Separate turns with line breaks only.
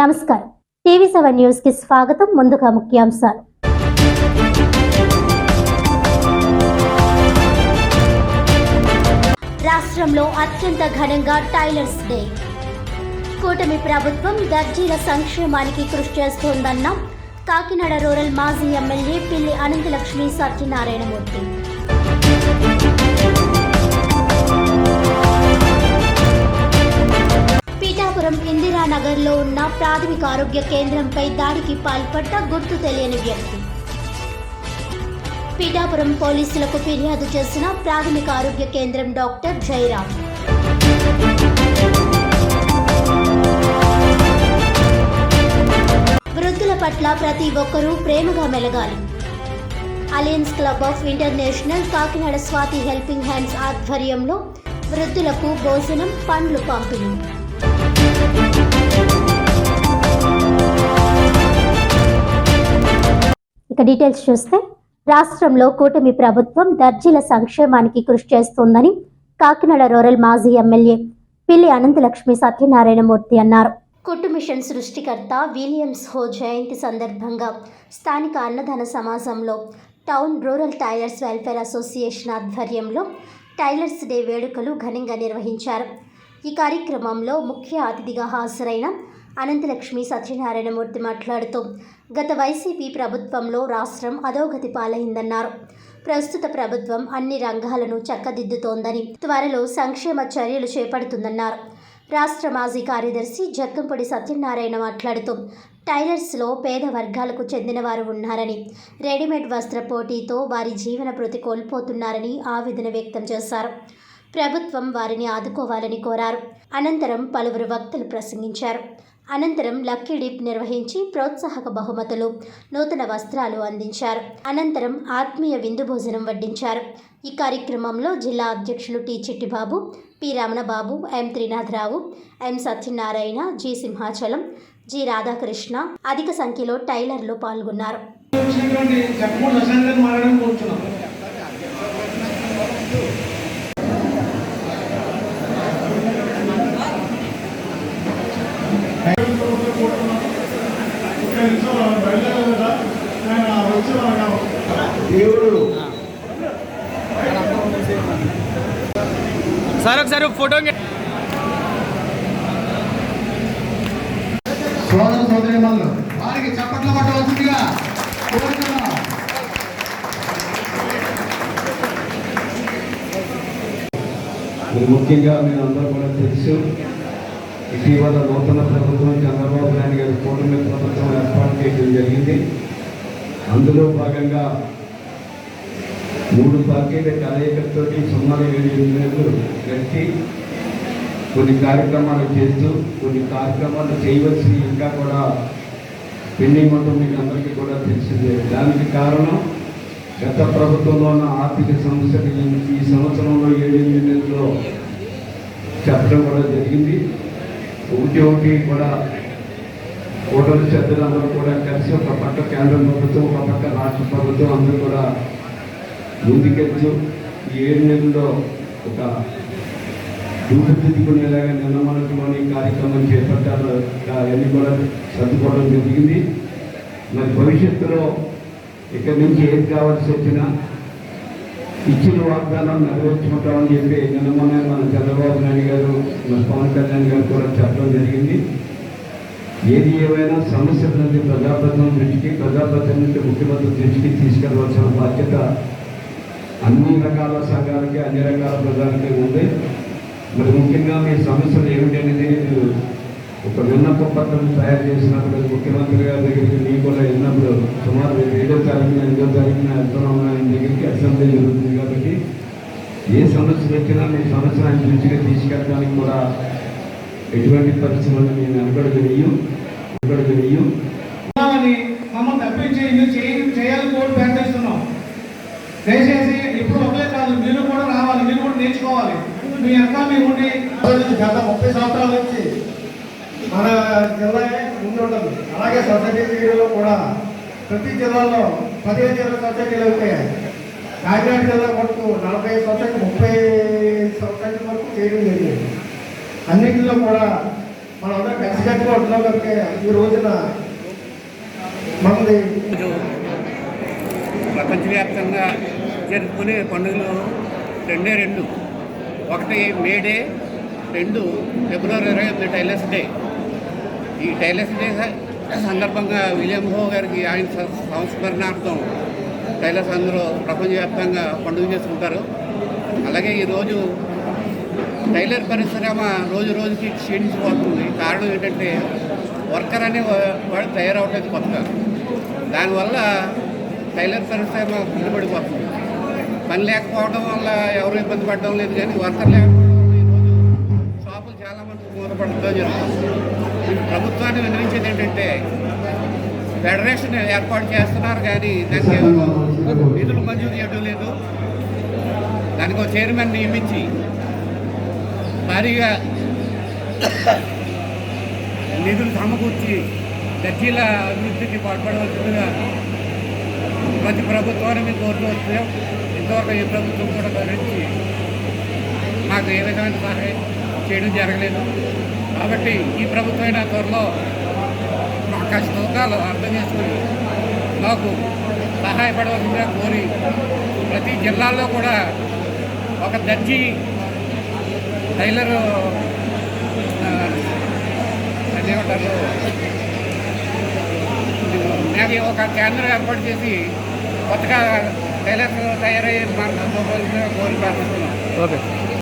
నమస్కారం. టీవీ7 న్యూస్ కి స్వాగతం. ముందుగా ముఖ్యాంశాలు. రాష్ట్రంలో అత్యంత ఘనంగా టైలర్స్ డే. కూటమి ప్రభుత్వం దర్జీల సంక్షేమానికి కృషి చేస్తోందన్న కాకినాడ రూరల్ మాజీ ఎమ్మెల్యే పిల్లి అనంతలక్ష్మి సత్యనారాయణమూర్తి. పిఠాపురం ఇందిరానగర్లో ఉన్న ప్రాథమిక ఆరోగ్య కేంద్రంపై దాడికి పాల్పడ్డ గుర్తు తెలియని వ్యక్తి. పిఠాపురం పోలీసులకు ఫిర్యాదు చేసిన ప్రాథమిక ఆరోగ్య కేంద్రం డాక్టర్ జయరాం. వృద్ధుల పట్ల ప్రతి ఒక్కరూ ప్రేమగా మెలగాలి. Alliance club of international Kakinada Swathi helping hands ఆధ్వర్యంలో వృద్ధులకు భోజనం, పండ్లు పంపిణీ. ఇక డీటెయిల్స్ చూస్తే, రాష్ట్రంలో కూటమి ప్రభుత్వం దర్జీల సంక్షేమానికి కృషి చేస్తోందని కాకినాడ రూరల్ మాజీ ఎమ్మెల్యే పిల్లి అనంతలక్ష్మి సత్యనారాయణమూర్తి అన్నారు. కుట్టు మిషన్ సృష్టికర్త విలియమ్స్ హో జయంతి సందర్భంగా స్థానిక అన్నదాన సమాజంలో town rural tailors welfare association ఆధ్వర్యంలో టైలర్స్ డే వేడుకలు ఘనంగా నిర్వహించారు. ఈ కార్యక్రమంలో ముఖ్య అతిథిగా హాజరైన అనంతలక్ష్మి సత్యనారాయణమూర్తి మాట్లాడుతూ, గత వైసీపీ ప్రభుత్వంలో రాష్ట్రం అధోగతి పాలైందన్నారు. ప్రస్తుత ప్రభుత్వం అన్ని రంగాలను చక్కదిద్దుతోందని, త్వరలో సంక్షేమ చర్యలు చేపడుతుందన్నారు. రాష్ట్ర మాజీ కార్యదర్శి జక్కంపొడి సత్యనారాయణ మాట్లాడుతూ, టైలర్స్లో పేద వర్గాలకు చెందిన వారు ఉన్నారని, రెడీమేడ్ వస్త్ర పోటీతో వారి జీవన భృతి కోల్పోతున్నారని ఆవేదన వ్యక్తం చేశారు. ప్రభుత్వం వారిని ఆదుకోవాలని కోరారు. అనంతరం పలువురు వక్తలు ప్రసంగించారు. అనంతరం లక్కీ డిప్ నిర్వహించి ప్రోత్సాహక బహుమతులు, నూతన వస్త్రాలు అందించారు. అనంతరం ఆత్మీయ విందు భోజనం వడ్డించారు. ఈ కార్యక్రమంలో జిల్లా అధ్యక్షులు టి చిట్టిబాబు, పి రమణబాబు, ఎం త్రినాథరావు, ఎం సత్యనారాయణ, జి సింహాచలం, జి రాధాకృష్ణ, అధిక సంఖ్యలో టైలర్లు పాల్గొన్నారు.
సార్ ఒకసారి ఫోటో
సోదర సోదరీమణులు వారికి చప్పట్లు పట్టవలసిందిగా కోరుతున్నాం.
ముఖ్యంగా మీరు అందరూ కూడా తెలుసు, ఇటీవల నూతన ప్రభుత్వం చంద్రబాబు నాయుడు గారి కూటమి ప్రభుత్వం ఏర్పాటు చేయడం జరిగింది. అందులో భాగంగా 3 పార్టీల కలయికతో సుమారు 7 కలిసి కొన్ని కార్యక్రమాలు చేస్తూ, కొన్ని కార్యక్రమాలు చేయవలసి ఇంకా కూడా పెండింగ్ ఉంటుంది. మీకు అందరికీ కూడా తెలిసిందే. దానికి కారణం గత ప్రభుత్వంలో ఉన్న ఆర్థిక సమస్యలు ఈ సంవత్సరంలో 7 నెలల్లో చెప్పడం కూడా జరిగింది. ఒకటి కూడా ఓటర్ల సభ్యులందరూ కూడా కలిసి ఒక పక్క కేంద్ర ప్రభుత్వం, ఒక పక్క రాష్ట్ర ప్రభుత్వం అందరూ కూడా ముందుకెళ్తూ ఈ 7 నెలల్లో ఒక రూపుదిద్దుకునేలాగా నిర్మాణంలోని కార్యక్రమం చేపట్టారు. అవన్నీ కూడా సర్దుకోవడం జరిగింది. మరి భవిష్యత్తులో ఇక్కడి నుంచి ఏది కావాల్సి వచ్చినా ఇచ్చిన వాగ్దానం నెరవేర్చుకుంటామని చెప్పి నిన్నమనే మన చంద్రబాబు నాయుడు గారు, మన పవన్ కళ్యాణ్ గారు కూడా చెప్పడం జరిగింది. ఏది ఏమైనా సమస్యల నుంచి ప్రజాప్రతినిధుల దృష్టికి, ప్రజాప్రతినిధుల నుంచి ముఖ్యమంత్రి దృష్టికి తీసుకెళ్లవలసిన బాధ్యత అన్ని రకాల సంఘాలకి, అన్ని రకాల ప్రజలకి ఉంది. మరి ముఖ్యంగా మీ సమస్యలు ఏమిటనేది ఒక విన్నప పత్రం తయారు చేసినప్పుడు ముఖ్యమంత్రి గారి దగ్గరికి మీకు కూడా వెళ్ళినప్పుడు సుమారు 7వ తారీఖున 8వ తారీఖున వెళ్తున్నాం. ఆయన దగ్గరికి అసెంబ్లీ జరుగుతుంది కాబట్టి ఏ సమస్యలు వచ్చినా మీ సమస్యను ఆయన దృష్టిగా తీసుకెళ్ళడానికి కూడా ఎటువంటి పరిస్థితులను నేను వెనకడుగు
మమ్మల్ని తప్పించి చేయాలి కోర్టు ప్రయత్నిస్తున్నాం. దయచేసి ఇప్పుడు ఒకే కాదు, మీరు కూడా రావాలి, మీరు కూడా నేర్చుకోవాలి. మీ అక్క మీ ఉండి గత 30 సంవత్సరాల నుంచి మన జిల్లా ముందు ఉంటుంది. అలాగే సొసైటీలో కూడా ప్రతి జిల్లాలో 15 సొసైటీలు అవుతాయి. కాకినాడ జిల్లా వరకు 40 సొసైటీ 30 సొసైటీ వరకు చేయడం జరిగింది. అన్నింటిలో కూడా మనం అందరం కలిసికట్టుగా ఉంటున్నాం కనుక ఈ రోజున మనది
ప్రపంచవ్యాప్తంగా జరుపుకునే పండుగలు రెండు ఒకటి మే డే, 2 ఫిబ్రవరి 28 టైలర్స్ డే. ఈ టైలర్స్ డే సందర్భంగా విలియం హో గారికి ఆయన సంస్మరణార్థం టైలర్స్ అందరూ ప్రపంచవ్యాప్తంగా పండుగ చేసుకుంటారు. అలాగే ఈరోజు టైలర్ పరిశ్రమ రోజు రోజుకి క్షీణించిపోతుంది. కారణం ఏంటంటే వర్కర్ అనే వాడు తయారవట్లేదు కొత్తగా. దానివల్ల టైలర్ పరిశ్రమ కిందపడిపోతుంది. పని లేకపోవడం వల్ల ఎవరు ఇబ్బంది పడడం లేదు, కానీ వర్కర్ లేకపోవడం వల్ల ఈరోజు షాపులు చాలామంది మూతపడడం జరుగుతుంది. ప్రభుత్వాన్ని వినియోగించేది ఏంటంటే ఫెడరేషన్ ఏర్పాటు చేస్తున్నారు, కానీ దానికి నిధులు మంజూరు చేయడం లేదు. దానికి ఒక చైర్మన్ నియమించి భారీగా నిధులు సమకూర్చి దర్జీల అభివృద్ధికి పాల్పడవలసిందిగా ప్రతి ప్రభుత్వాన్ని మేము కోరుతూ వస్తున్నాం. ఇంతవరకు ఈ ప్రభుత్వం కూడా గురించి మాకు ఏ విధమైన సహాయం చేయడం జరగలేదు. కాబట్టి ఈ ప్రభుత్వమైన త్వరలో మా కష్టాలు అర్థం చేసుకుని మాకు సహాయపడవలసిందిగా కోరి ప్రతి జిల్లాల్లో కూడా ఒక దర్జీ టైలర్ అదేమంటారు నాకు ఒక కేంద్రం ఏర్పాటు చేసి కొత్తగా టైలర్స్ తయారయ్యే మార్గంతో కోరి ప్రార్థిస్తున్నాం.
ఓకే.